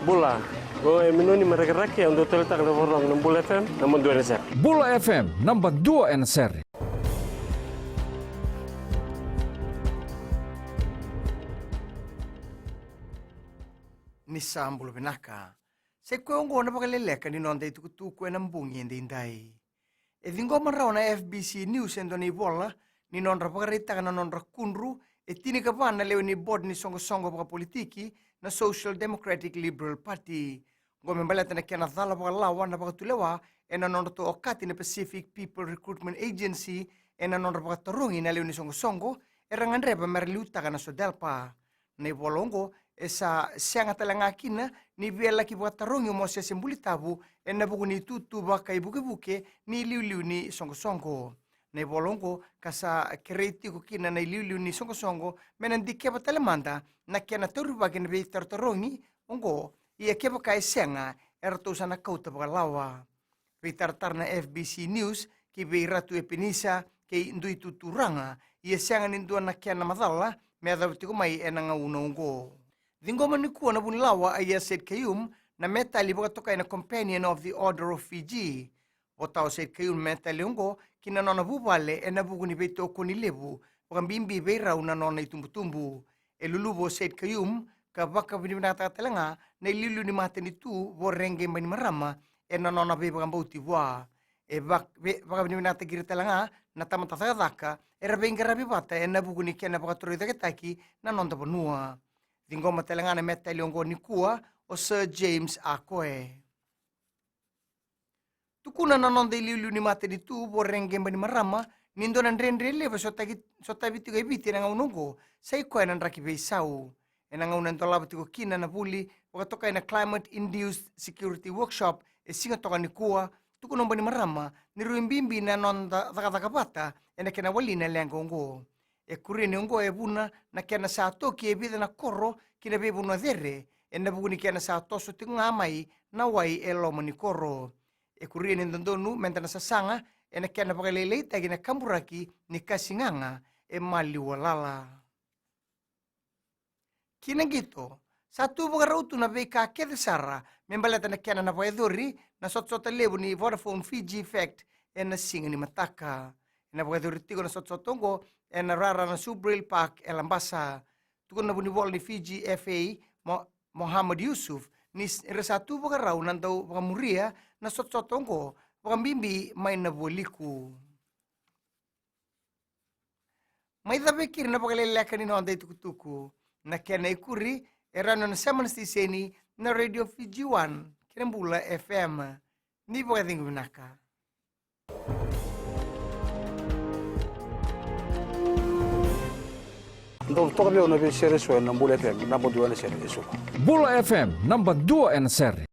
Bula. Gue minuni mereka rakyat untuk teletak di forum 60 FM, namun 2 NSR. Bula FM, number 2 NSR. Nisambulu benaka. Se kwe ongo na pakaleleka ni nonda itu kwe na mbungi ndi indai. E vingo marao na FBC News endo ni bola ni nondra pakarita na nondra kunru e tini kapana leo ni board ni songo paka politiki na Social Democratic Liberal Party. Ngome mbalata na kiana thala paka lawa na paka tulewa e na nondra to okati na Pacific People Recruitment Agency e na nondra paka tarungi na leo ni songo e rangandreba merliuta kana so delpa. Na bolongo esa sianga talanga kina ni biela ki tarungi mo se sembuli tabu e na buku ni tutu baka ibuke ni liu ni songo. Na bolongo kasa kreiti ko kina na liu ni songo menan dikeba telemanda na kiana toru bagi na bitar tarungi ongo ia keba kai sianga erto sana kauta baka lawa. Bitar na FBC News ki be ratu epinisa ke ndui tuturanga ia sianga nindua na kiana madala me adaptiko mai enanga unongo. Dingoma ni kuwa na bunlawa aya Said Kayum na metali baka toka na companion of the Order of Fiji. Otao Said Kayum metali ungo kina nona bubale na buku ni beto koni lebu baka bimbi beira una nona itumbu. Lulubo Said Kayum ka baka binibinata talanga na ililu ni mateni tu borenge mbani marama na nona be baka mbauti bua. Baka binibinata giri talanga na tamatataka bengara bibata na buku ni kena baka toro itaketaki na nonda bonua. Dingoma telangana metali ongo nikua o Sir James Akoe. Tukuna na nonda ililu ni mate di tu borenge mbani marama nindo na ndrendre leva sotabiti ga ibiti na ngaunongo sai koe na nraki beisau. Na ngaunan tola batiko kina na buli wakatoka na climate induced security workshop singa toka nikua tukuna mbani marama niruimbimbi na nonda takabata na kena wali na lengo ongo. Kurini ongo buna na kena sa toki bida na koro kina bebu na dhere na buguni kena sa toso tinga mai na wai lomo ni koro. Kurini ndondonu menta na sasanga na kena pakalele tagi na kamburaki ni kasinganga mali walala. Kina gitu satu bukarautu na beka kedesara membalata na kena na paedori na sot-sota lebu ni Vodafone Fiji Effect na singa ni mataka. Na bukaedori tigo na sot-sotongo na rara na Subril Park Lambasa. Tukun na bunibol ni Fiji FA Muhammad Yusuf ni resatu bukarau nandau bukamuria na sot-sotongo bukambimbi may nabuliku. May dabekir na pakalelaka ni noanday tukutuku na kena ikuri erano na samanistiseni na Radio Fiji 1 Kinambula FM. Ni bukading binaka. Então, toca bem o nome de Bula FM, number 2 NSR. Bula FM, number 2 NSR.